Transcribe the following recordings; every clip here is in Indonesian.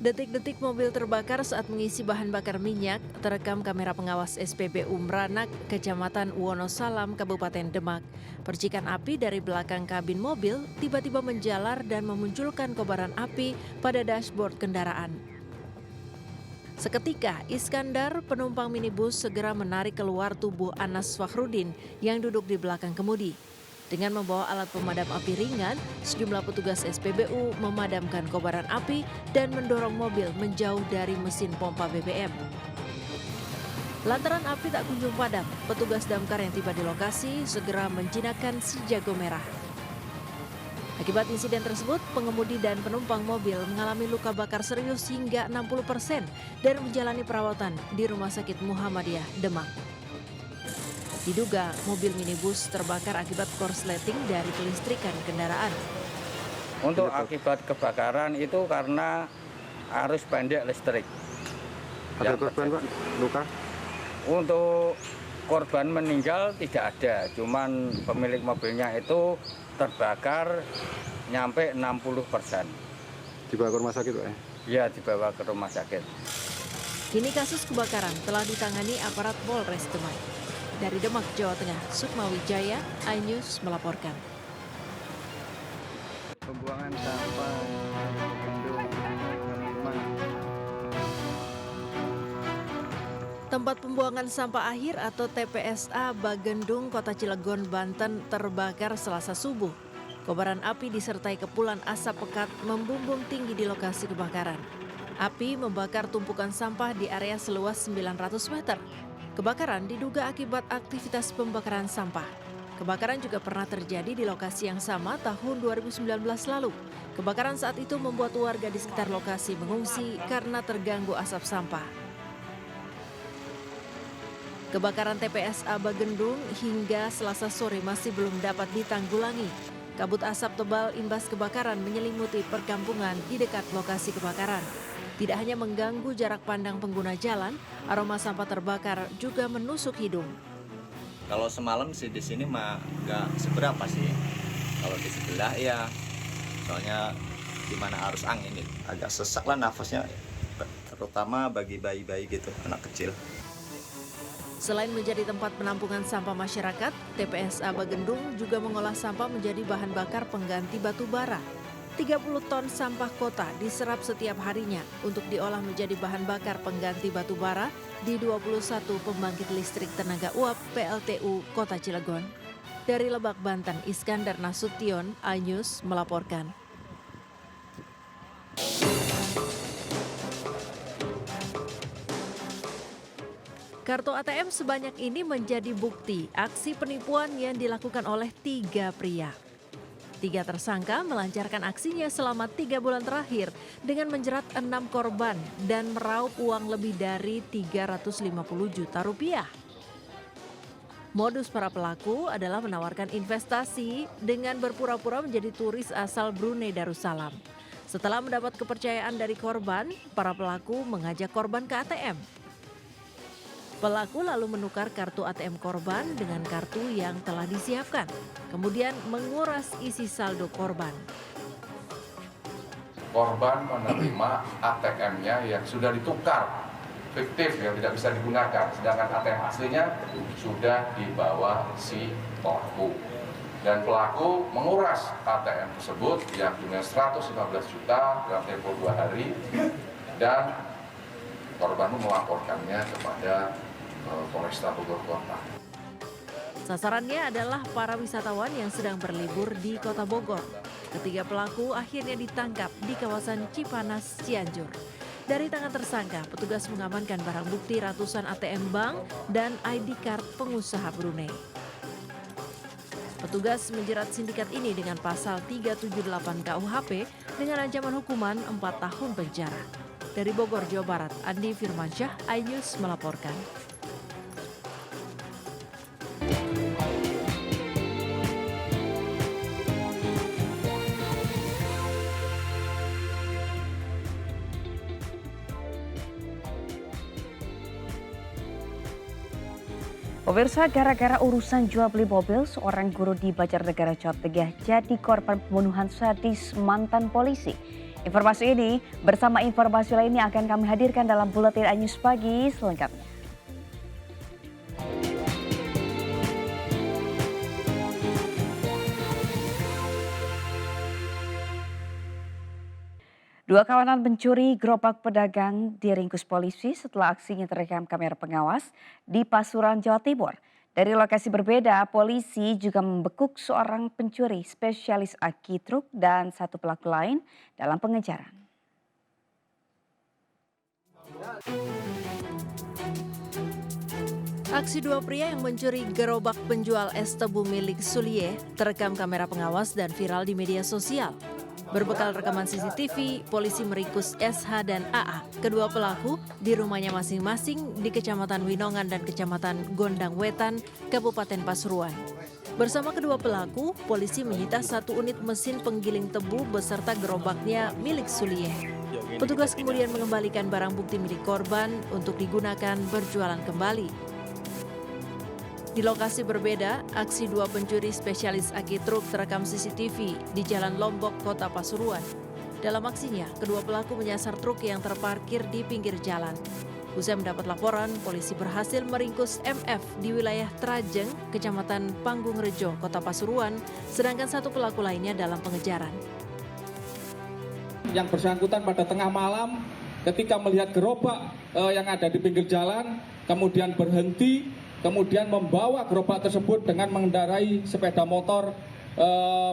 Detik-detik mobil terbakar saat mengisi bahan bakar minyak terekam kamera pengawas SPBU Meranak, Kecamatan Wonosalam, Kabupaten Demak. Percikan api dari belakang kabin mobil tiba-tiba menjalar dan memunculkan kobaran api pada dashboard kendaraan. Seketika, Iskandar, penumpang minibus, segera menarik keluar tubuh Anas Fakhrudin yang duduk di belakang kemudi. Dengan membawa alat pemadam api ringan, sejumlah petugas SPBU memadamkan kobaran api dan mendorong mobil menjauh dari mesin pompa BBM. Lantaran api tak kunjung padam, petugas damkar yang tiba di lokasi segera menjinakkan si jago merah. Akibat insiden tersebut, pengemudi dan penumpang mobil mengalami luka bakar serius hingga 60% dan menjalani perawatan di Rumah Sakit Muhammadiyah, Demak. Diduga mobil minibus terbakar akibat korsleting dari kelistrikan kendaraan. Untuk akibat kebakaran itu karena arus pendek listrik. Ada korban, Pak? Luka? Untuk korban meninggal tidak ada, cuman pemilik mobilnya itu terbakar nyampe 60%. Dibawa ke rumah sakit, Pak? Ya, dibawa ke rumah sakit. Kini kasus kebakaran telah ditangani aparat Polres Demak. Dari Demak, Jawa Tengah, Sukma Wijaya, iNews melaporkan. Pembuangan sampah Bagendung. Tempat pembuangan sampah akhir atau TPSA Bagendung, Kota Cilegon, Banten terbakar Selasa subuh. Kobaran api disertai kepulan asap pekat membumbung tinggi di lokasi kebakaran. Api membakar tumpukan sampah di area seluas 900 meter. Kebakaran diduga akibat aktivitas pembakaran sampah. Kebakaran juga pernah terjadi di lokasi yang sama tahun 2019 lalu. Kebakaran saat itu membuat warga di sekitar lokasi mengungsi karena terganggu asap sampah. Kebakaran TPSA Bagendung hingga Selasa sore masih belum dapat ditanggulangi. Kabut asap tebal imbas kebakaran menyelimuti perkampungan di dekat lokasi kebakaran. Tidak hanya mengganggu jarak pandang pengguna jalan, aroma sampah terbakar juga menusuk hidung. Kalau semalam sih di sini mah nggak seberapa sih. Kalau di sebelah ya, soalnya di mana arus angin ini agak sesak lah nafasnya, terutama bagi bayi-bayi gitu, anak kecil. Selain menjadi tempat penampungan sampah masyarakat, TPSA Bagendung juga mengolah sampah menjadi bahan bakar pengganti batu bara. 30 ton sampah kota diserap setiap harinya untuk diolah menjadi bahan bakar pengganti batu bara di 21 pembangkit listrik tenaga uap PLTU Kota Cilegon. Dari Lebak, Banten, Iskandar Nasution, iNews melaporkan. Kartu ATM sebanyak ini menjadi bukti aksi penipuan yang dilakukan oleh 3 pria. 3 tersangka melancarkan aksinya selama 3 bulan terakhir dengan menjerat 6 korban dan meraup uang lebih dari 350 juta rupiah. Modus para pelaku adalah menawarkan investasi dengan berpura-pura menjadi turis asal Brunei Darussalam. Setelah mendapat kepercayaan dari korban, para pelaku mengajak korban ke ATM. Pelaku lalu menukar kartu ATM korban dengan kartu yang telah disiapkan, kemudian menguras isi saldo korban. Korban menerima ATM-nya yang sudah ditukar, fiktif yang tidak bisa digunakan, sedangkan ATM aslinya sudah dibawa si pelaku. Dan pelaku menguras ATM tersebut yang jumlahnya 115 juta dalam tempo 2 hari dan korban melaporkannya kepada Polresta Bogor Kota. Sasarannya adalah para wisatawan yang sedang berlibur di Kota Bogor. Ketiga pelaku akhirnya ditangkap di kawasan Cipanas, Cianjur. Dari tangan tersangka, petugas mengamankan barang bukti ratusan ATM bank dan ID card pengusaha Brunei. Petugas menjerat sindikat ini dengan pasal 378 KUHP dengan ancaman hukuman 4 tahun penjara. Dari Bogor, Jawa Barat, Andi Firmansyah, iNews melaporkan. Pemirsa, gara-gara urusan jual beli mobil, seorang guru di Banjarnegara, Jawa Tengah jadi korban pembunuhan sadis mantan polisi. Informasi ini bersama informasi lainnya akan kami hadirkan dalam Buletin News Pagi selengkapnya. Dua kawanan pencuri gerobak pedagang diringkus polisi setelah aksinya terekam kamera pengawas di Pasuruan, Jawa Timur. Dari lokasi berbeda, polisi juga membekuk seorang pencuri spesialis aki truk dan satu pelaku lain dalam pengejaran. Aksi dua pria yang mencuri gerobak penjual es tebu milik Sulie terekam kamera pengawas dan viral di media sosial. Berbekal rekaman CCTV, polisi meringkus SH dan AA, kedua pelaku di rumahnya masing-masing di Kecamatan Winongan dan Kecamatan Gondang Wetan, Kabupaten Pasuruan. Bersama kedua pelaku, polisi menyita satu unit mesin penggiling tebu beserta gerobaknya milik Sulie. Petugas kemudian mengembalikan barang bukti milik korban untuk digunakan berjualan kembali. Di lokasi berbeda, aksi dua pencuri spesialis aki truk terekam CCTV di Jalan Lombok, Kota Pasuruan. Dalam aksinya, kedua pelaku menyasar truk yang terparkir di pinggir jalan. Usai mendapat laporan, polisi berhasil meringkus MF di wilayah Trajeng, Kecamatan Panggung Rejo, Kota Pasuruan, sedangkan satu pelaku lainnya dalam pengejaran. Yang bersangkutan pada tengah malam ketika melihat gerobak yang ada di pinggir jalan, kemudian berhenti, kemudian membawa gerobak tersebut dengan mengendarai sepeda motor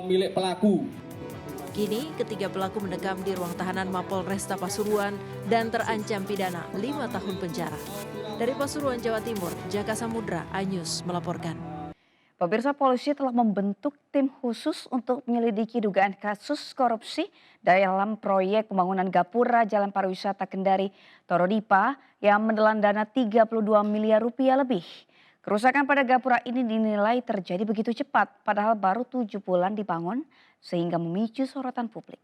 milik pelaku. Kini, ketiga pelaku mendekam di ruang tahanan Mapolresta Pasuruan dan terancam pidana 5 tahun penjara. Dari Pasuruan, Jawa Timur, Jaka Samudra, iNews melaporkan. Pemirsa, polisi telah membentuk tim khusus untuk menyelidiki dugaan kasus korupsi dalam proyek pembangunan gapura Jalan Pariwisata Kendari Torodipa yang menelan dana 32 miliar rupiah lebih. Kerusakan pada gapura ini dinilai terjadi begitu cepat, padahal baru 7 bulan dibangun, sehingga memicu sorotan publik.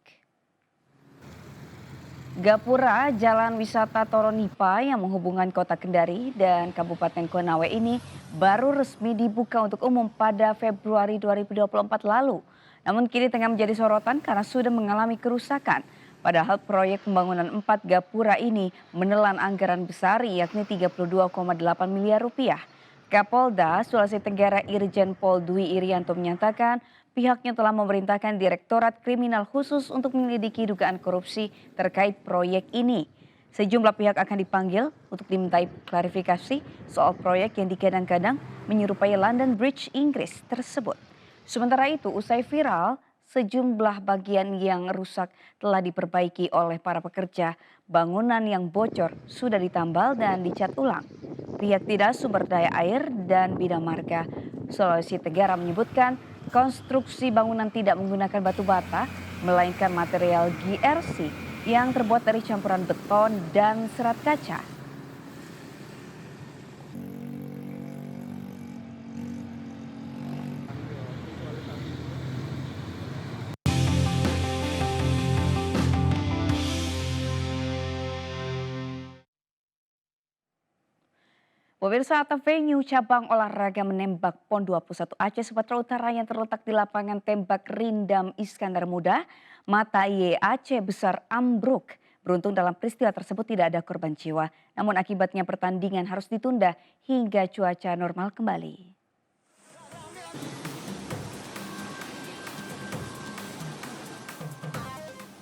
Gapura Jalan Wisata Torodipa yang menghubungkan Kota Kendari dan Kabupaten Konawe ini baru resmi dibuka untuk umum pada Februari 2024 lalu. Namun kini tengah menjadi sorotan karena sudah mengalami kerusakan. Padahal proyek pembangunan 4 gapura ini menelan anggaran besar yakni 32,8 miliar rupiah. Kapolda Sulawesi Tenggara Irjen Pol Dwi Irianto menyatakan pihaknya telah memerintahkan Direktorat Kriminal Khusus untuk menyelidiki dugaan korupsi terkait proyek ini. Sejumlah pihak akan dipanggil untuk dimintai klarifikasi soal proyek yang digadang-gadang menyerupai London Bridge Inggris tersebut. Sementara itu, usai viral, sejumlah bagian yang rusak telah diperbaiki oleh para pekerja. Bangunan yang bocor sudah ditambal dan dicat ulang. Pihak Dinas Sumber Daya Air dan Bina Marga Sulawesi Tenggara menyebutkan konstruksi bangunan tidak menggunakan batu bata, melainkan material GRC yang terbuat dari campuran beton dan serat kaca. Pemirsa, atau venue cabang olahraga menembak PON 21 Aceh Sumatera Utara yang terletak di lapangan tembak Rindam Iskandar Muda, Mata IE Aceh Besar ambruk. Beruntung dalam peristiwa tersebut tidak ada korban jiwa, namun akibatnya pertandingan harus ditunda hingga cuaca normal kembali.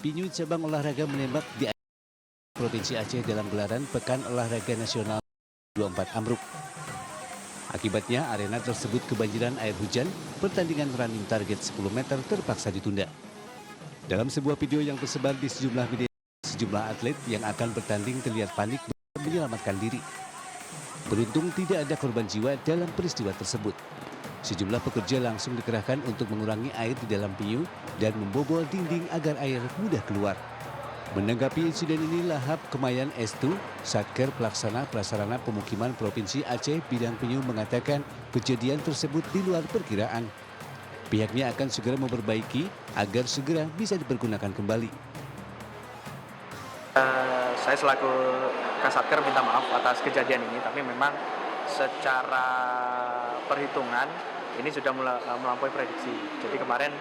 Venue cabang olahraga menembak di Provinsi Aceh dalam gelaran Pekan Olahraga Nasional 24 ambruk. Akibatnya arena tersebut kebanjiran air hujan, pertandingan running target 10 meter terpaksa ditunda. Dalam sebuah video yang tersebar di sejumlah media, sejumlah atlet yang akan bertanding terlihat panik menyelamatkan diri. Beruntung tidak ada korban jiwa dalam peristiwa tersebut. Sejumlah pekerja langsung dikerahkan untuk mengurangi air di dalam venue dan membobol dinding agar air mudah keluar. Menanggapi insiden ini, Lahap Kemayan Estu, Satker Pelaksana Prasarana Pemukiman Provinsi Aceh Bidang Penyu mengatakan kejadian tersebut di luar perkiraan. Pihaknya akan segera memperbaiki agar segera bisa dipergunakan kembali. Saya selaku Kasatker minta maaf atas kejadian ini, tapi memang secara perhitungan ini sudah melampaui prediksi. Jadi kemarin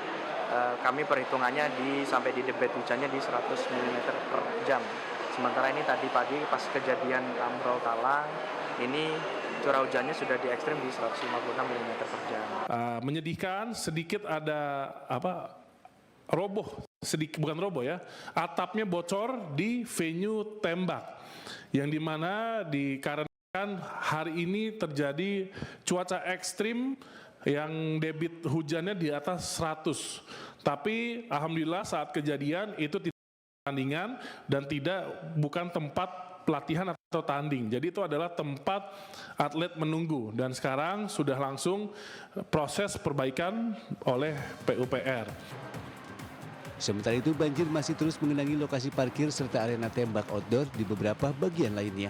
kami perhitungannya sampai di debit hujannya di 100 mm per jam. Sementara ini tadi pagi pas kejadian Amrol Talang, ini curah hujannya sudah di ekstrim di 156 mm per jam. Menyedihkan, sedikit ada roboh, sedikit bukan roboh ya, atapnya bocor di venue tembak, yang dimana dikarenakan hari ini terjadi cuaca ekstrim yang debit hujannya di atas 100. Tapi alhamdulillah saat kejadian itu tidak tandingan dan bukan tempat pelatihan atau tanding. Jadi itu adalah tempat atlet menunggu dan sekarang sudah langsung proses perbaikan oleh PUPR. Sementara itu banjir masih terus mengenangi lokasi parkir serta arena tembak outdoor di beberapa bagian lainnya.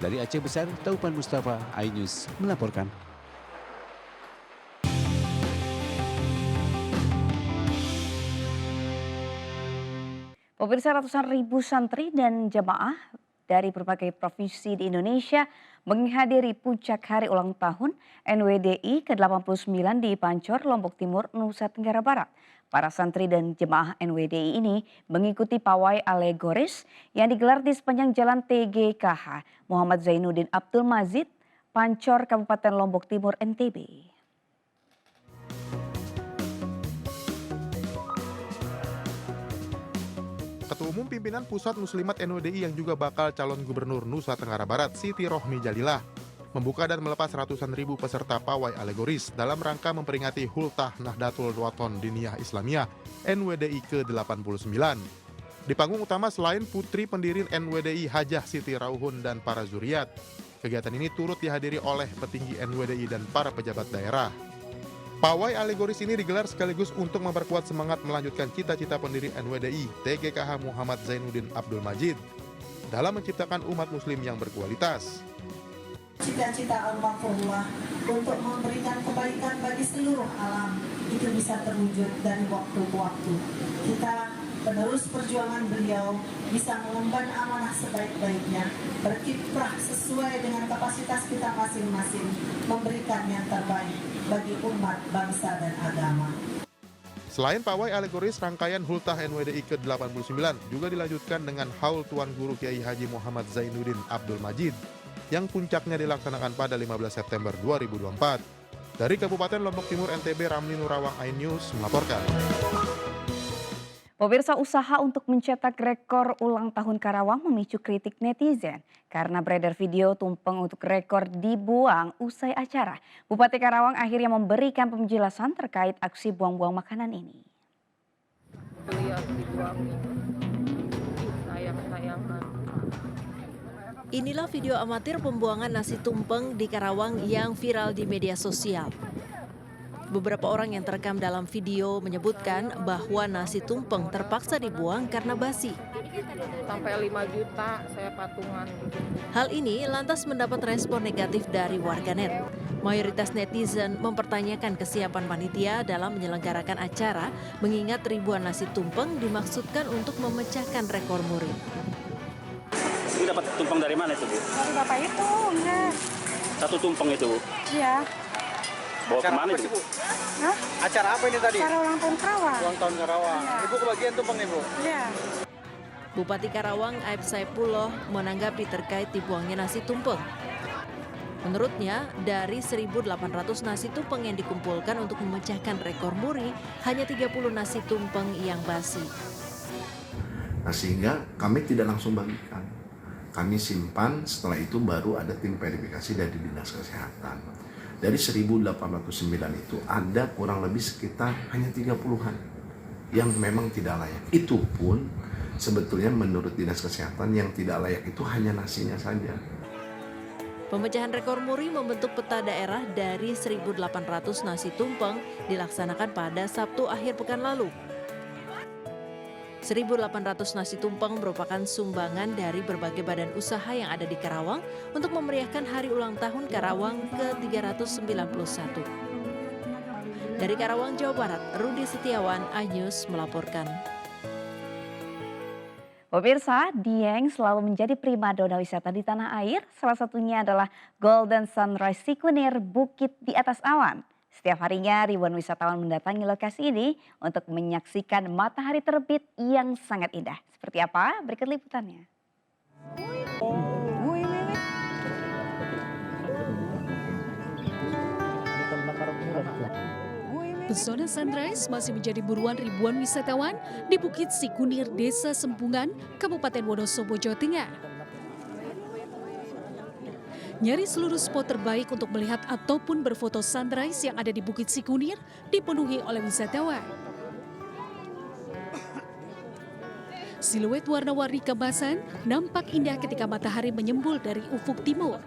Dari Aceh Besar, Taupan Mustafa, iNews melaporkan. Pemirsa, ratusan ribu santri dan jamaah dari berbagai provinsi di Indonesia menghadiri puncak hari ulang tahun NWDI ke-89 di Pancor, Lombok Timur, Nusa Tenggara Barat. Para santri dan jemaah NWDI ini mengikuti pawai alegoris yang digelar di sepanjang jalan TGKH Muhammad Zainuddin Abdul Majid, Pancor, Kabupaten Lombok Timur, NTB. Ketua Umum Pimpinan Pusat Muslimat NWDI yang juga bakal calon gubernur Nusa Tenggara Barat, Siti Rohmi Jalilah, membuka dan melepas ratusan ribu peserta pawai alegoris dalam rangka memperingati Hultah Nahdlatul Wathon Diniyah Islamiyah NWDI ke-89. Di panggung utama selain putri pendiri NWDI Hajah Siti Rauhun dan para zuriat, kegiatan ini turut dihadiri oleh petinggi NWDI dan para pejabat daerah. Pawai alegoris ini digelar sekaligus untuk memperkuat semangat melanjutkan cita-cita pendiri NWDI TGKH Muhammad Zainuddin Abdul Majid dalam menciptakan umat muslim yang berkualitas. Cita-cita Al-Maghfurullah untuk memberikan kebaikan bagi seluruh alam itu bisa terwujud dari waktu ke waktu. Kita penerus perjuangan beliau bisa mengemban amanah sebaik-baiknya, berkiprah sesuai dengan kapasitas kita masing-masing, memberikan yang terbaik bagi umat, bangsa, dan agama. Selain pawai alegoris, rangkaian Hultah NWDI ke-89 juga dilanjutkan dengan Haul Tuan Guru Kiai Haji Muhammad Zainuddin Abdul Majid yang puncaknya dilaksanakan pada 15 September 2024. Dari Kabupaten Lombok Timur, NTB, Ramli Nurawang, iNews melaporkan. Pemirsa, usaha untuk mencetak rekor ulang tahun Karawang memicu kritik netizen karena beredar video tumpeng untuk rekor dibuang usai acara. Bupati Karawang akhirnya memberikan penjelasan terkait aksi buang-buang makanan ini. Inilah video amatir pembuangan nasi tumpeng di Karawang yang viral di media sosial. Beberapa orang yang terekam dalam video menyebutkan bahwa nasi tumpeng terpaksa dibuang karena basi. Sampai 5 juta saya patungan. Hal ini lantas mendapat respon negatif dari warganet. Mayoritas netizen mempertanyakan kesiapan panitia dalam menyelenggarakan acara, mengingat ribuan nasi tumpeng dimaksudkan untuk memecahkan rekor muri. Ini dapat tumpeng dari mana itu, Bu? Dari Bapak itu, enggak. Satu tumpeng itu, Bu? Iya. Bawa kemana itu? Hah? Acara apa ini tadi? Acara ulang tahun Karawang. Ulang tahun Karawang. Ya. Ibu kebagian tumpeng nih, Bu? Iya. Bupati Karawang Aib Saipullah menanggapi terkait dibuangnya nasi tumpeng. Menurutnya, dari 1.800 nasi tumpeng yang dikumpulkan untuk memecahkan rekor muri, hanya 30 nasi tumpeng yang basi. Nah, sehingga kami tidak langsung bagikan. Kami simpan, setelah itu baru ada tim verifikasi dari Dinas Kesehatan. Dari 1.809 itu ada kurang lebih sekitar hanya 30-an yang memang tidak layak. Itu pun sebetulnya menurut Dinas Kesehatan yang tidak layak itu hanya nasinya saja. Pemecahan rekor muri membentuk peta daerah dari 1.800 nasi tumpeng dilaksanakan pada Sabtu akhir pekan lalu. 1.800 nasi tumpeng merupakan sumbangan dari berbagai badan usaha yang ada di Karawang untuk memeriahkan hari ulang tahun Karawang ke-391. Dari Karawang, Jawa Barat, Rudi Setiawan, iNews melaporkan. Pemirsa, Dieng selalu menjadi primadona wisata di tanah air. Salah satunya adalah Golden Sunrise Sikunir Bukit di Atas Awan. Setiap harinya ribuan wisatawan mendatangi lokasi ini untuk menyaksikan matahari terbit yang sangat indah. Seperti apa? Berikut liputannya. Pesona sunrise masih menjadi buruan ribuan wisatawan di Bukit Sikunir, Desa Sempungan, Kabupaten Wonosobo, Jawa Tengah. Nyari seluruh spot terbaik untuk melihat ataupun berfoto sunrise yang ada di Bukit Sikunir dipenuhi oleh wisatawan. Siluet warna-warni kemasan nampak indah ketika matahari menyembul dari ufuk timur.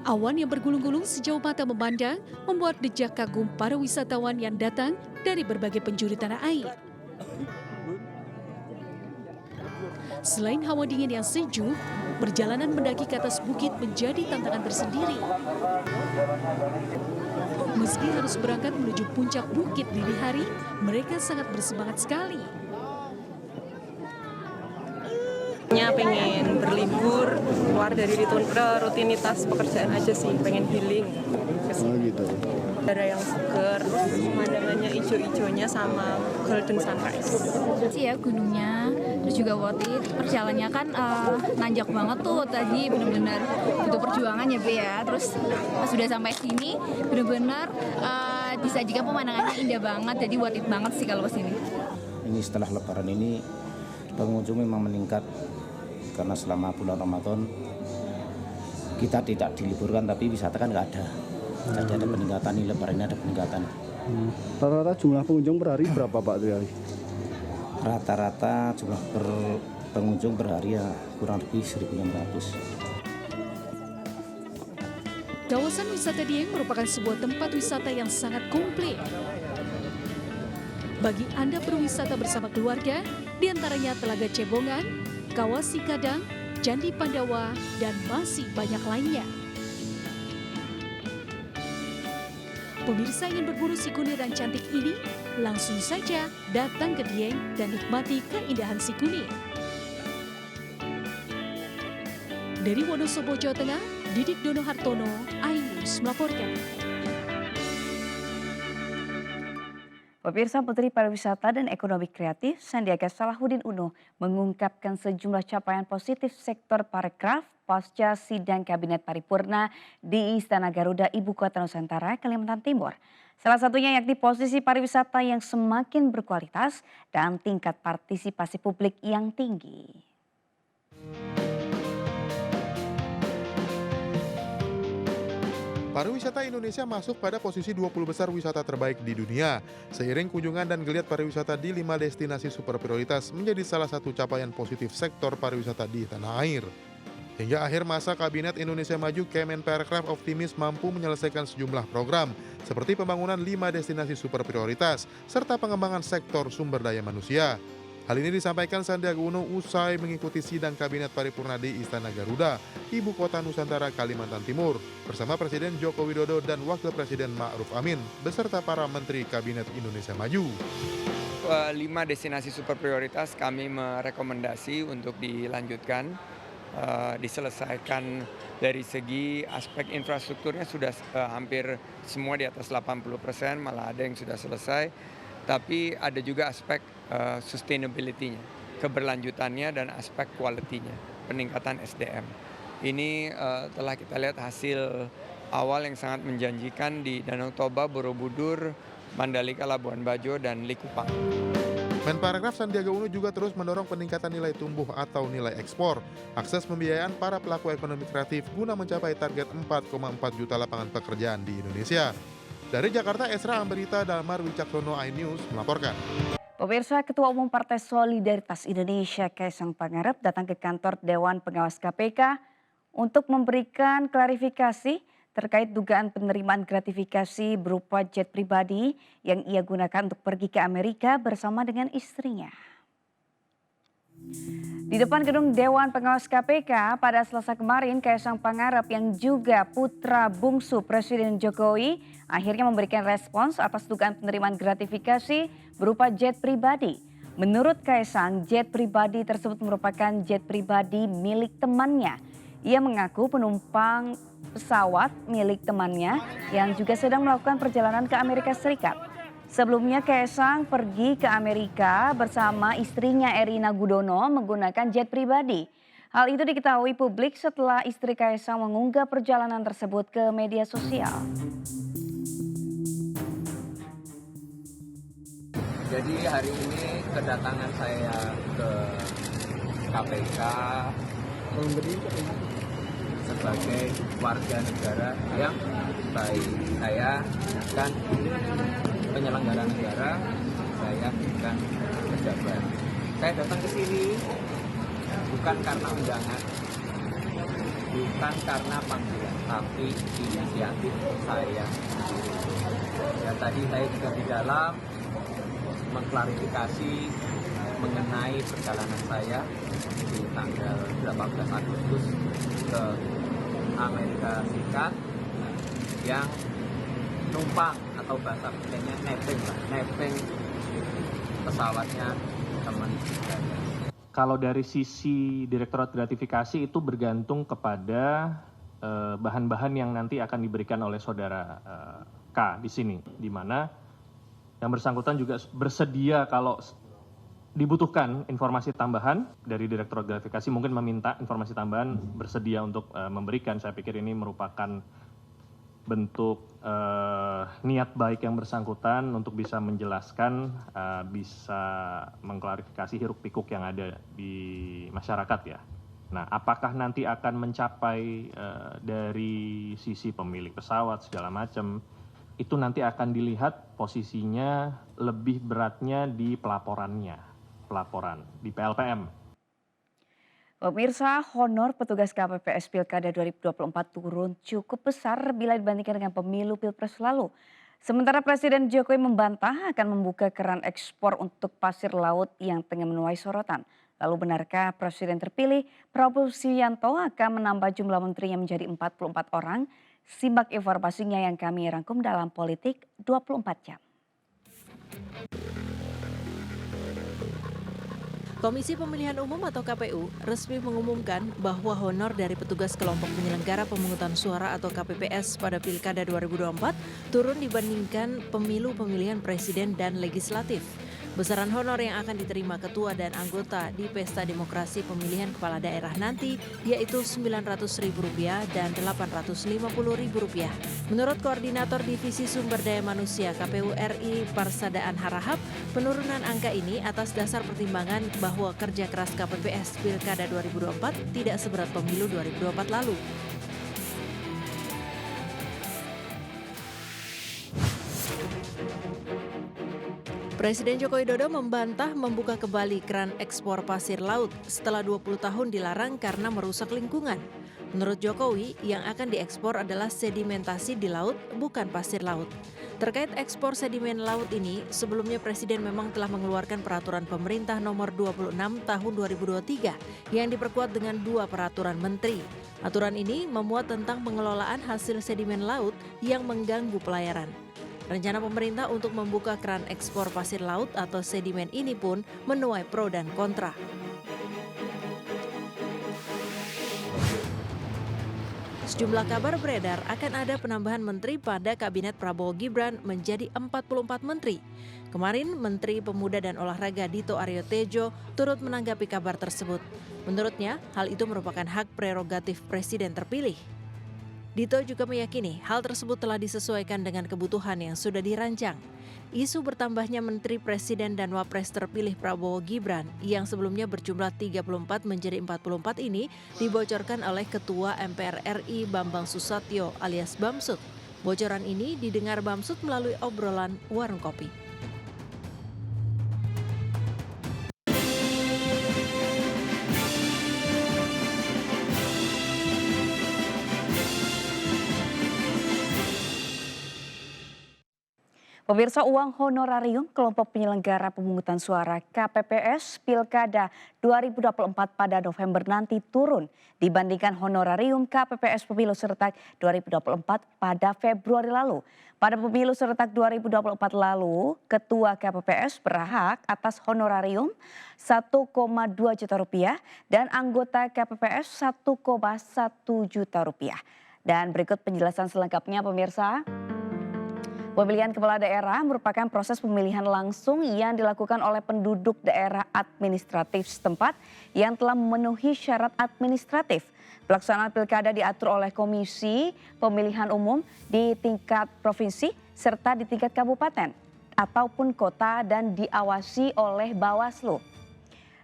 Awan yang bergulung-gulung sejauh mata memandang membuat decak kagum para wisatawan yang datang dari berbagai penjuru tanah air. Selain hawa dingin yang sejuk, perjalanan mendaki ke atas bukit menjadi tantangan tersendiri. Meski harus berangkat menuju puncak bukit dini hari, mereka sangat bersemangat sekali. Pengen berlibur, keluar dari rutinitas pekerjaan aja sih, pengen healing. Oh gitu. Udara yang seger, pemandangannya hijau-hijaunya sama golden sunrise. Sih ya gunungnya, terus juga worth it. Perjalanannya kan nanjak banget tuh tadi, benar-benar butuh perjuangan ya Be ya. Terus pas sudah sampai sini, benar-benar disajikan pemandangannya indah banget, jadi worth it banget sih kalau kesini. Ini setelah Lebaran ini pengunjung memang meningkat karena selama bulan Ramadan kita tidak diliburkan, tapi wisata kan nggak ada. Jadi ada peningkatan, ini Lebaran ini ada peningkatan. Rata-rata jumlah pengunjung per hari berapa Pak Triali? Rata-rata jumlah pengunjung per hari ya kurang lebih 1.600. Kawasan wisata Dieng merupakan sebuah tempat wisata yang sangat komplit. Bagi Anda berwisata bersama keluarga, diantaranya Telaga Cebongan, Kawah Sikadang, Candi Pandawa, dan masih banyak lainnya. Pemirsa ingin berburu Sikunir dan cantik ini, langsung saja datang ke Dieng dan nikmati keindahan Sikunir. Dari Wonosobo, Jawa Tengah, Didik Dono Hartono, iNews melaporkan. Pemirsa, Menteri Pariwisata dan Ekonomi Kreatif Sandiaga Salahuddin Uno mengungkapkan sejumlah capaian positif sektor parekraf pasca sidang Kabinet Paripurna di Istana Garuda, Ibu Kota Nusantara, Kalimantan Timur. Salah satunya yakni posisi pariwisata yang semakin berkualitas dan tingkat partisipasi publik yang tinggi. Pariwisata Indonesia masuk pada posisi 20 besar wisata terbaik di dunia. Seiring kunjungan dan geliat pariwisata di 5 destinasi super prioritas menjadi salah satu capaian positif sektor pariwisata di tanah air. Hingga akhir masa Kabinet Indonesia Maju, Kemenparekraf optimis mampu menyelesaikan sejumlah program seperti pembangunan 5 destinasi super prioritas serta pengembangan sektor sumber daya manusia. Hal ini disampaikan Sandiaga Uno usai mengikuti sidang Kabinet Paripurna di Istana Garuda, Ibu Kota Nusantara, Kalimantan Timur, bersama Presiden Joko Widodo dan Wakil Presiden Ma'ruf Amin, beserta para Menteri Kabinet Indonesia Maju. 5 destinasi super prioritas kami merekomendasi untuk dilanjutkan, diselesaikan dari segi aspek infrastrukturnya sudah hampir semua di atas 80%, malah ada yang sudah selesai. Tapi ada juga aspek sustainability-nya, keberlanjutannya dan aspek quality-nya, peningkatan SDM. Ini telah kita lihat hasil awal yang sangat menjanjikan di Danau Toba, Borobudur, Mandalika, Labuan Bajo, dan Likupang. Menparekraf Sandiaga Uno juga terus mendorong peningkatan nilai tumbuh atau nilai ekspor, akses pembiayaan para pelaku ekonomi kreatif guna mencapai target 4,4 juta lapangan pekerjaan di Indonesia. Dari Jakarta, Esra Amberita Dalmar Wicaksono, iNews melaporkan. Pemirsa, Ketua Umum Partai Solidaritas Indonesia Kaisang Pangarep datang ke kantor Dewan Pengawas KPK untuk memberikan klarifikasi terkait dugaan penerimaan gratifikasi berupa jet pribadi yang ia gunakan untuk pergi ke Amerika bersama dengan istrinya. Di depan gedung Dewan Pengawas KPK pada Selasa kemarin, Kaisang Pangarep yang juga putra bungsu Presiden Jokowi akhirnya memberikan respons atas dugaan penerimaan gratifikasi berupa jet pribadi. Menurut Kaisang, jet pribadi tersebut merupakan jet pribadi milik temannya. Ia mengaku penumpang pesawat milik temannya yang juga sedang melakukan perjalanan ke Amerika Serikat. Sebelumnya Kaisang pergi ke Amerika bersama istrinya Erina Gudono menggunakan jet pribadi. Hal itu diketahui publik setelah istri Kaisang mengunggah perjalanan tersebut ke media sosial. Jadi hari ini kedatangan saya ke KPK sebagai warga negara yang baik. Saya kan penyelenggara negara, saya bukan pejabat. Saya datang ke sini bukan karena undangan, bukan karena panggilan, tapi inisiatif saya. Ya tadi saya juga di dalam mengklarifikasi mengenai perjalanan saya di tanggal 18 Agustus ke Amerika Serikat yang numpang atau bahasa bedanya nebeng pesawatnya teman saya. Kalau dari sisi Direktorat Gratifikasi itu bergantung kepada bahan-bahan yang nanti akan diberikan oleh saudara K di sini, di mana yang bersangkutan juga bersedia kalau dibutuhkan informasi tambahan dari Direktorat Gratifikasi, mungkin meminta informasi tambahan, bersedia untuk memberikan. Saya pikir ini merupakan bentuk niat baik yang bersangkutan untuk bisa menjelaskan, bisa mengklarifikasi hiruk pikuk yang ada di masyarakat ya. Nah, apakah nanti akan mencapai dari sisi pemilik pesawat segala macam, itu nanti akan dilihat posisinya lebih beratnya di pelaporan di PLPM. Pemirsa, honor petugas KPPS Pilkada 2024 turun cukup besar bila dibandingkan dengan pemilu Pilpres lalu. Sementara Presiden Jokowi membantah akan membuka keran ekspor untuk pasir laut yang tengah menuai sorotan. Lalu benarkah Presiden terpilih Prabowo Subianto akan menambah jumlah menterinya menjadi 44 orang? Simak informasinya yang kami rangkum dalam Politik 24 Jam. Komisi Pemilihan Umum atau KPU resmi mengumumkan bahwa honor dari petugas kelompok penyelenggara pemungutan suara atau KPPS pada Pilkada 2024 turun dibandingkan pemilu pemilihan presiden dan legislatif. Besaran honor yang akan diterima ketua dan anggota di Pesta Demokrasi Pemilihan Kepala Daerah nanti yaitu Rp900.000 dan Rp850.000. Menurut Koordinator Divisi Sumber Daya Manusia KPU RI Parsadaan Harahap, penurunan angka ini atas dasar pertimbangan bahwa kerja keras KPPS Pilkada 2024 tidak seberat pemilu 2024 lalu. Presiden Joko Widodo membantah membuka kembali keran ekspor pasir laut setelah 20 tahun dilarang karena merusak lingkungan. Menurut Jokowi, yang akan diekspor adalah sedimentasi di laut, bukan pasir laut. Terkait ekspor sedimen laut ini, sebelumnya Presiden memang telah mengeluarkan peraturan pemerintah nomor 26 tahun 2023 yang diperkuat dengan 2 peraturan menteri. Aturan ini memuat tentang pengelolaan hasil sedimen laut yang mengganggu pelayaran. Rencana pemerintah untuk membuka keran ekspor pasir laut atau sedimen ini pun menuai pro dan kontra. Sejumlah kabar beredar akan ada penambahan menteri pada Kabinet Prabowo Gibran menjadi 44 menteri. Kemarin Menteri Pemuda dan Olahraga Dito Aryo Tejo turut menanggapi kabar tersebut. Menurutnya, hal itu merupakan hak prerogatif Presiden terpilih. Dito juga meyakini hal tersebut telah disesuaikan dengan kebutuhan yang sudah dirancang. Isu bertambahnya Menteri Presiden dan Wapres terpilih Prabowo Gibran yang sebelumnya berjumlah 34 menjadi 44 ini dibocorkan oleh Ketua MPR RI Bambang Susatyo alias Bamsud. Bocoran ini didengar Bamsud melalui obrolan warung kopi. Pemirsa, uang honorarium kelompok penyelenggara pemungutan suara KPPS Pilkada 2024 pada November nanti turun dibandingkan honorarium KPPS Pemilu Serentak 2024 pada Februari lalu. Pada Pemilu Serentak 2024 lalu, Ketua KPPS berhak atas honorarium 1,2 juta rupiah dan anggota KPPS 1,1 juta rupiah. Dan berikut penjelasan selengkapnya pemirsa. Pemilihan kepala daerah merupakan proses pemilihan langsung yang dilakukan oleh penduduk daerah administratif setempat yang telah memenuhi syarat administratif. Pelaksanaan pilkada diatur oleh Komisi Pemilihan Umum di tingkat provinsi serta di tingkat kabupaten ataupun kota dan diawasi oleh Bawaslu.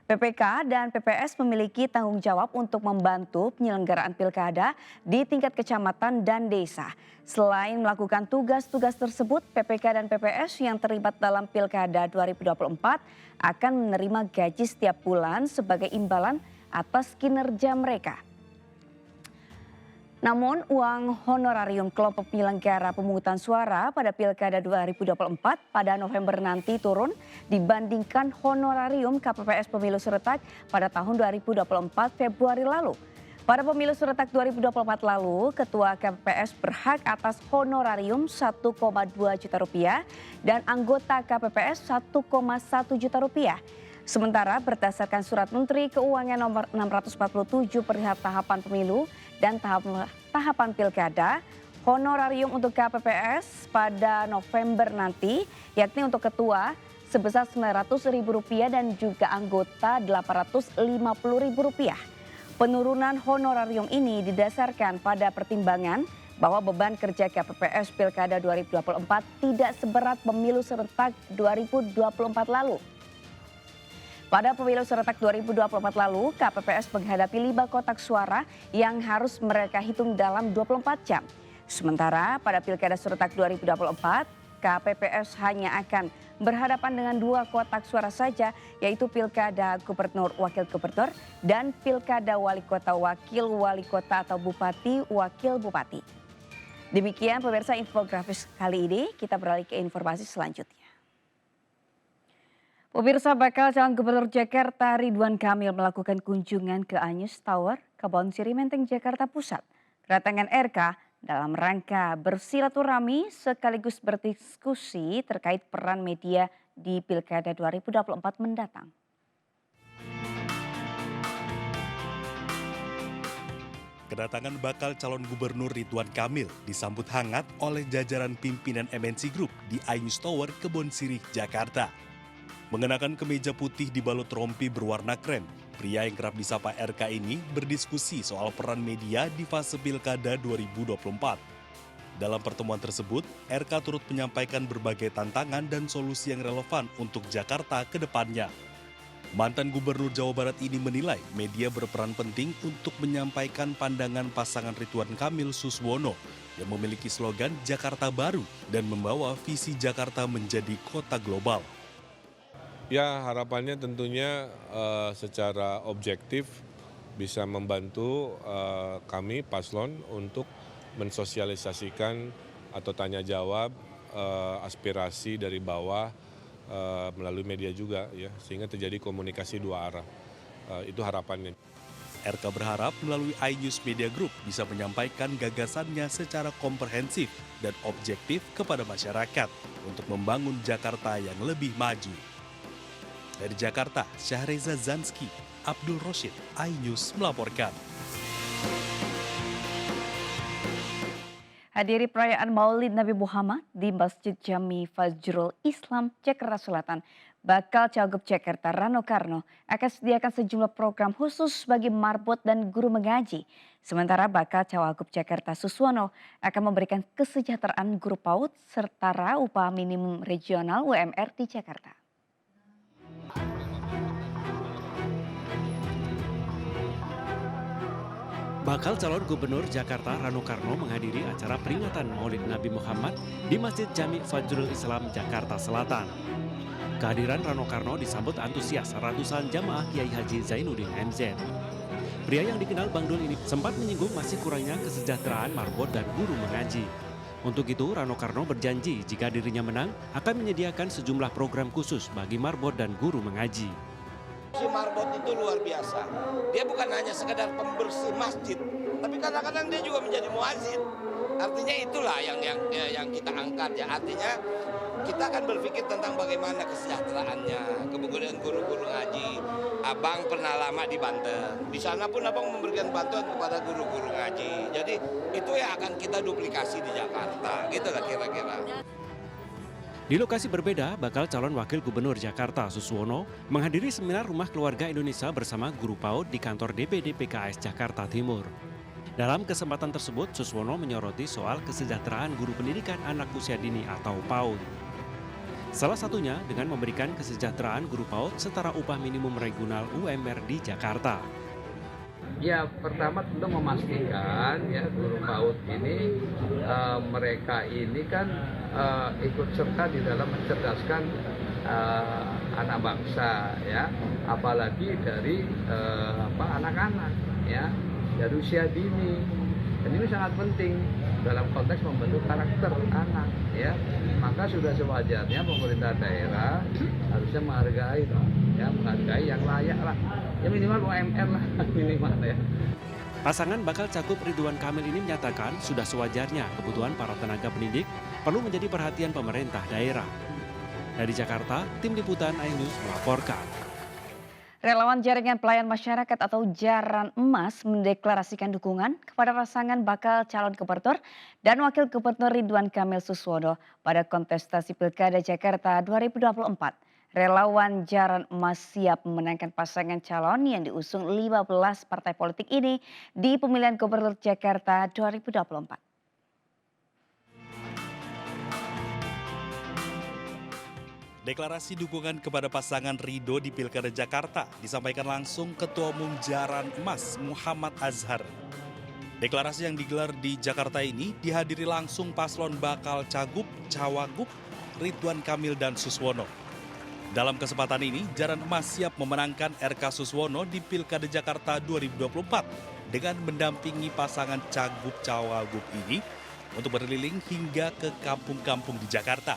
PPK dan PPS memiliki tanggung jawab untuk membantu penyelenggaraan pilkada di tingkat kecamatan dan desa. Selain melakukan tugas-tugas tersebut, PPK dan PPS yang terlibat dalam pilkada 2024 akan menerima gaji setiap bulan sebagai imbalan atas kinerja mereka. Namun uang honorarium kelompok penyelenggara pemungutan suara pada Pilkada 2024 pada November nanti turun dibandingkan honorarium KPPS Pemilu Serentak pada tahun 2024 Februari lalu. Pada Pemilu Serentak 2024 lalu, Ketua KPPS berhak atas honorarium 1,2 juta rupiah dan anggota KPPS 1,1 juta rupiah. Sementara berdasarkan Surat Menteri Keuangan nomor 647 perihal tahapan pemilu dan tahapan pilkada, honorarium untuk KPPS pada November nanti, yakni untuk ketua sebesar Rp900.000 dan juga anggota Rp850.000. Penurunan honorarium ini didasarkan pada pertimbangan bahwa beban kerja KPPS Pilkada 2024 tidak seberat pemilu serentak 2024 lalu. Pada pemilu serentak 2024 lalu, KPPS menghadapi 5 kotak suara yang harus mereka hitung dalam 24 jam. Sementara pada Pilkada serentak 2024, KPPS hanya akan berhadapan dengan 2 kotak suara saja, yaitu Pilkada Gubernur Wakil Gubernur dan Pilkada Wali Kota Wakil Wali Kota atau Bupati Wakil Bupati. Demikian pemirsa infografis kali ini, kita beralih ke informasi selanjutnya. Pemirsa, bakal calon Gubernur Jakarta Ridwan Kamil melakukan kunjungan ke Ayus Tower, Kebon Siri Menteng, Jakarta Pusat. Kedatangan RK dalam rangka bersilaturahmi sekaligus berdiskusi terkait peran media di Pilkada 2024 mendatang. Kedatangan bakal calon Gubernur Ridwan Kamil disambut hangat oleh jajaran pimpinan MNC Group di Ayus Tower, Kebon Sirih, Jakarta. Mengenakan kemeja putih dibalut rompi berwarna krem, pria yang kerap disapa RK ini berdiskusi soal peran media di fase Pilkada 2024. Dalam pertemuan tersebut, RK turut menyampaikan berbagai tantangan dan solusi yang relevan untuk Jakarta ke depannya. Mantan Gubernur Jawa Barat ini menilai media berperan penting untuk menyampaikan pandangan pasangan Ridwan Kamil Suswono yang memiliki slogan Jakarta Baru dan membawa visi Jakarta menjadi kota global. Ya, harapannya tentunya secara objektif bisa membantu kami paslon untuk mensosialisasikan atau tanya jawab aspirasi dari bawah melalui media juga ya, sehingga terjadi komunikasi 2 arah. Itu harapannya. RK berharap melalui iNews Media Group bisa menyampaikan gagasannya secara komprehensif dan objektif kepada masyarakat untuk membangun Jakarta yang lebih maju. Dari Jakarta, Syahreza Zanski, Abdul Roshid, iNews melaporkan. Hadiri perayaan Maulid Nabi Muhammad di Masjid Jami Fajrul Islam, Jakarta Selatan, bakal Cagup Jakarta Rano Karno akan sediakan sejumlah program khusus bagi marbot dan guru mengaji. Sementara bakal Cawagup Jakarta Suswono akan memberikan kesejahteraan guru PAUD serta upah minimum regional UMR di Jakarta. Bakal calon Gubernur Jakarta Rano Karno menghadiri acara peringatan Maulid Nabi Muhammad di Masjid Jami Fajrul Islam, Jakarta Selatan. Kehadiran Rano Karno disambut antusias ratusan jamaah Kiai Haji Zainuddin MZ. Pria yang dikenal Bang Dul ini sempat menyinggung masih kurangnya kesejahteraan marbot dan guru mengaji. Untuk itu Rano Karno berjanji jika dirinya menang akan menyediakan sejumlah program khusus bagi marbot dan guru mengaji. Si marbot itu luar biasa. Dia bukan hanya sekedar pembersih masjid, tapi kadang-kadang dia juga menjadi muazin. Artinya itulah yang kita angkat ya. Artinya kita akan berpikir tentang bagaimana kesejahteraannya, kemudian guru-guru ngaji. Abang pernah lama di Banten, di sana pun abang memberikan bantuan kepada guru-guru ngaji. Jadi itu yang akan kita duplikasi di Jakarta, gitulah kira-kira. Di lokasi berbeda, bakal calon wakil gubernur Jakarta Suswono menghadiri seminar Rumah Keluarga Indonesia bersama guru PAUD di kantor DPD PKS Jakarta Timur. Dalam kesempatan tersebut, Suswono menyoroti soal kesejahteraan guru pendidikan anak usia dini atau PAUD. Salah satunya dengan memberikan kesejahteraan guru PAUD setara upah minimum regional UMR di Jakarta. Ya, pertama tentu memastikan ya guru PAUD ini mereka ini kan ikut serta di dalam mencerdaskan anak bangsa ya, apalagi dari anak-anak ya dari usia dini. Dan ini sangat penting dalam konteks membentuk karakter anak ya. Maka sudah sewajarnya pemerintah daerah harusnya menghargai yang layak lah. Ya minimal UMR lah minimal ya. Pasangan bakal cagup Ridwan Kamil ini menyatakan sudah sewajarnya kebutuhan para tenaga pendidik perlu menjadi perhatian pemerintah daerah. Dari Jakarta, Tim Liputan iNews melaporkan. Relawan Jaringan Pelayan Masyarakat atau Jaran Emas mendeklarasikan dukungan kepada pasangan bakal calon gubernur dan wakil gubernur Ridwan Kamil Suswono pada kontestasi Pilkada Jakarta 2024. Relawan Jaran Emas siap memenangkan pasangan calon yang diusung 15 partai politik ini di pemilihan gubernur Jakarta 2024. Deklarasi dukungan kepada pasangan Ridho di Pilkada Jakarta disampaikan langsung Ketua Umum Jaran Emas Muhammad Azhar. Deklarasi yang digelar di Jakarta ini dihadiri langsung paslon bakal Cagup, Cawagup, Ridwan Kamil dan Suswono. Dalam kesempatan ini, Jaran Emas siap memenangkan RK Suswono di Pilkada Jakarta 2024 dengan mendampingi pasangan Cagup, Cawagup ini untuk berkeliling hingga ke kampung-kampung di Jakarta.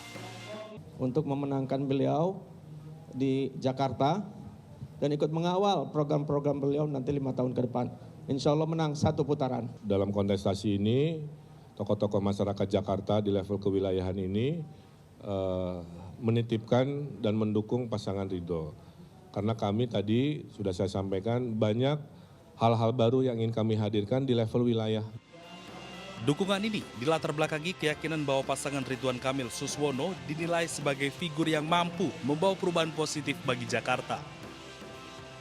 Untuk memenangkan beliau di Jakarta dan ikut mengawal program-program beliau nanti 5 tahun ke depan. Insya Allah menang 1 putaran. Dalam kontestasi ini, tokoh-tokoh masyarakat Jakarta di level kewilayahan ini menitipkan dan mendukung pasangan Ridho. Karena kami tadi sudah saya sampaikan banyak hal-hal baru yang ingin kami hadirkan di level wilayah. Dukungan ini dilatar belakangi keyakinan bahwa pasangan Ridwan Kamil Suswono dinilai sebagai figur yang mampu membawa perubahan positif bagi Jakarta.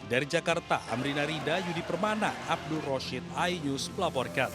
Dari Jakarta, Amrina Rida, Yudi Permana, Abdul Roshid, iNews melaporkan.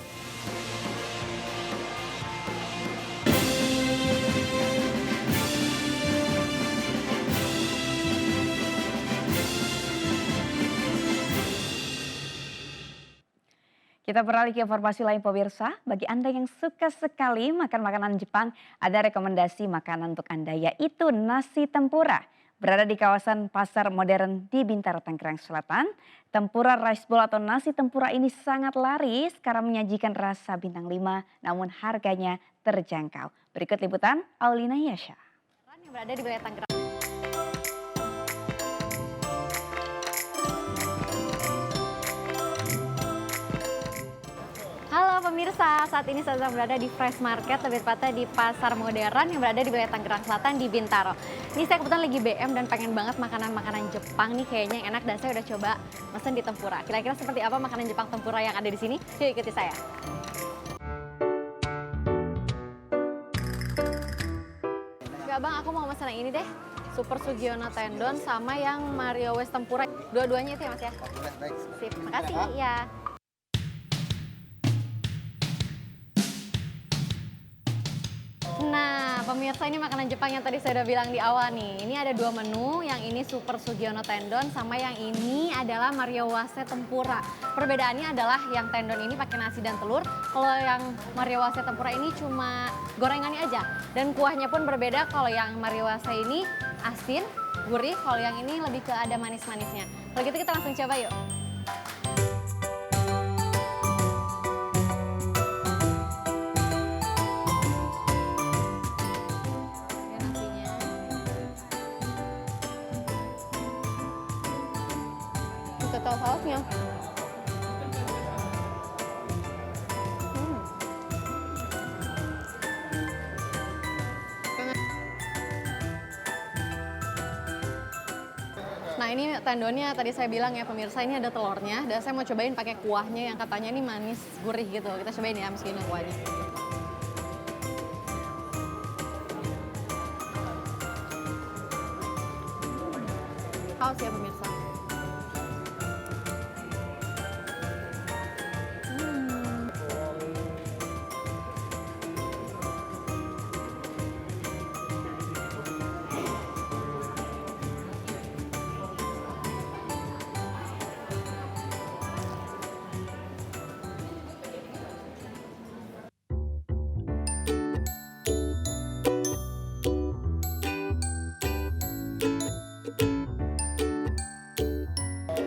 Kita beralih ke informasi lain pemirsa. Bagi Anda yang suka sekali makan makanan Jepang, ada rekomendasi makanan untuk Anda yaitu nasi tempura. Berada di kawasan pasar modern di Bintaro, Tangerang Selatan, tempura rice bowl atau nasi tempura ini sangat laris karena menyajikan rasa bintang 5 namun harganya terjangkau. Berikut liputan Aulina Yasha. Yang berada di wilayah Tangerang. Halo pemirsa, saat ini saya sedang berada di Fresh Market, lebih tepatnya di Pasar Modern yang berada di wilayah Tangerang Selatan di Bintaro. Ini saya kebetulan lagi BM dan pengen banget makanan-makanan Jepang nih kayaknya yang enak dan saya udah coba mesen di tempura. Kira-kira seperti apa makanan Jepang tempura yang ada di sini? Yuk ikuti saya. Enggak bang, aku mau mesen yang ini deh. Super Sugiono Tendon sama yang Mario West tempura. Dua-duanya itu ya mas ya? Baik. Sip, makasih ya. Nah, pemirsa ini makanan Jepang yang tadi saya udah bilang di awal nih. Ini ada 2 menu, yang ini Super Sugiono Tendon sama yang ini adalah Mario Wase Tempura. Perbedaannya adalah yang tendon ini pakai nasi dan telur, kalau yang Mario Wase Tempura ini cuma gorengannya aja. Dan kuahnya pun berbeda, kalau yang Mario Wase ini asin, gurih, kalau yang ini lebih ke ada manis-manisnya. Kalau gitu kita langsung coba yuk. Tahu sausnya. Nah ini tendonnya tadi saya bilang ya pemirsa, ini ada telurnya dan saya mau cobain pakai kuahnya yang katanya ini manis gurih gitu. Kita cobain ya meskipun kuahnya. Haus ya pemirsa.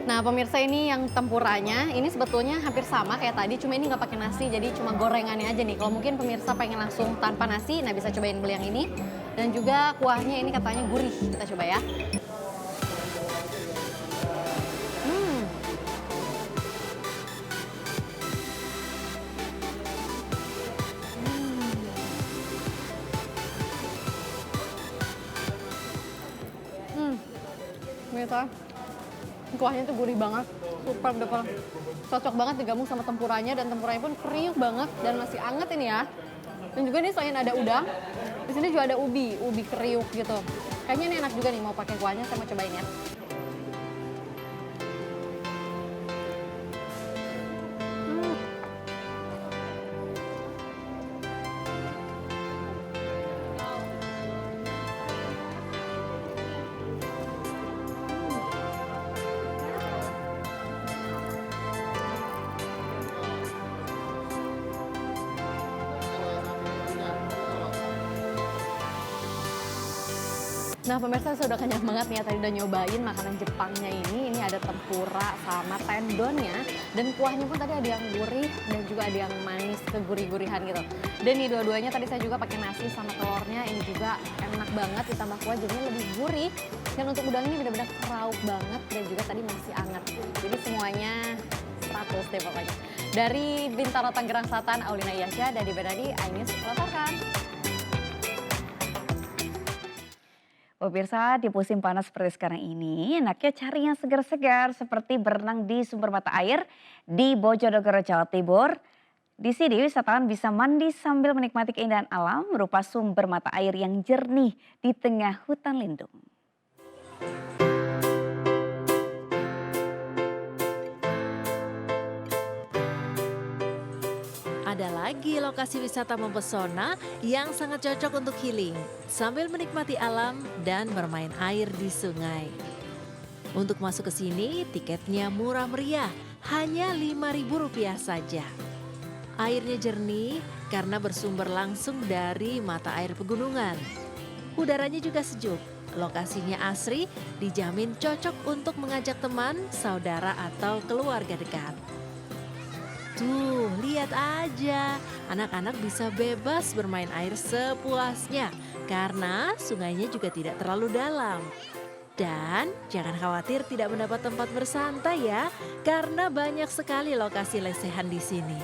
Nah pemirsa, ini yang tempuranya ini sebetulnya hampir sama kayak tadi, cuma ini nggak pakai nasi, jadi cuma gorengannya aja nih. Kalau mungkin pemirsa pengen langsung tanpa nasi, nah bisa cobain beli yang ini. Dan juga kuahnya ini katanya gurih, kita coba ya. Pemirsa, kuahnya tuh gurih banget, super duper, cocok banget digabung sama tempuranya, dan tempuranya pun kriuk banget dan masih anget ini ya. Dan juga ini selain ada udang, di sini juga ada ubi kriuk gitu. Kayaknya ini enak juga nih, mau pakai kuahnya, saya mau cobain ya. Nah pemirsa, saya udah kenyang banget nih ya, tadi udah nyobain makanan Jepangnya ini. Ini ada tempura sama tendonnya, dan kuahnya pun tadi ada yang gurih dan juga ada yang manis kegurih-gurihan gitu. Dan ini dua-duanya tadi saya juga pakai nasi sama telurnya, ini juga enak banget, ditambah kuah jadinya lebih gurih. Dan untuk udang ini benar-benar keraup banget dan juga tadi masih hangat. Jadi semuanya 100 deh pokoknya. Dari Bintaro Tangerang Selatan, Aulina Iyasya, Dadi Bernadi, iNews melaporkan. Pemirsa, di musim panas seperti sekarang ini, enaknya cari yang segar-segar seperti berenang di sumber mata air di Bojonegoro, Jawa Timur. Di sini wisatawan bisa mandi sambil menikmati keindahan alam berupa sumber mata air yang jernih di tengah hutan lindung. Ada lagi lokasi wisata mempesona yang sangat cocok untuk healing sambil menikmati alam dan bermain air di sungai. Untuk masuk ke sini tiketnya murah meriah, hanya Rp5.000 saja. Airnya jernih karena bersumber langsung dari mata air pegunungan. Udaranya juga sejuk, lokasinya asri, dijamin cocok untuk mengajak teman, saudara atau keluarga dekat. Tuh, lihat aja, anak-anak bisa bebas bermain air sepuasnya karena sungainya juga tidak terlalu dalam. Dan jangan khawatir tidak mendapat tempat bersantai ya, karena banyak sekali lokasi lesehan di sini.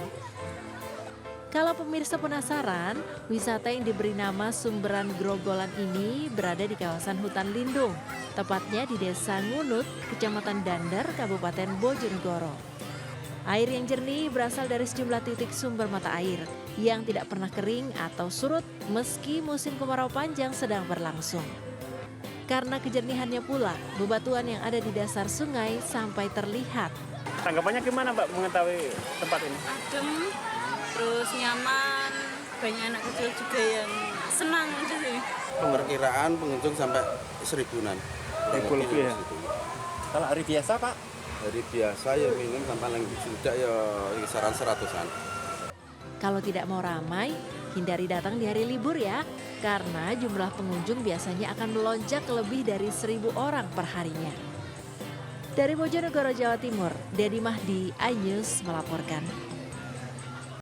Kalau pemirsa penasaran, wisata yang diberi nama Sumberan Grogolan ini berada di kawasan hutan lindung, tepatnya di Desa Ngunut, Kecamatan Dander, Kabupaten Bojonegoro. Air yang jernih berasal dari sejumlah titik sumber mata air yang tidak pernah kering atau surut meski musim kemarau panjang sedang berlangsung. Karena kejernihannya pula, bebatuan yang ada di dasar sungai sampai terlihat. Tanggapannya gimana Mbak mengetahui tempat ini? Adem, terus nyaman, banyak anak kecil juga yang senang di sini. Perkiraan pengunjung sampai 1000-an. 1000 lebih ya? Kalau hari biasa Pak? Hari biasa ya minum sampai lagi sudah ya kisaran 100-an. Kalau tidak mau ramai, hindari datang di hari libur ya, karena jumlah pengunjung biasanya akan melonjak lebih dari 1000 orang per harinya. Dari Bojonegoro, Jawa Timur, Dedi Mahdi, iNews melaporkan.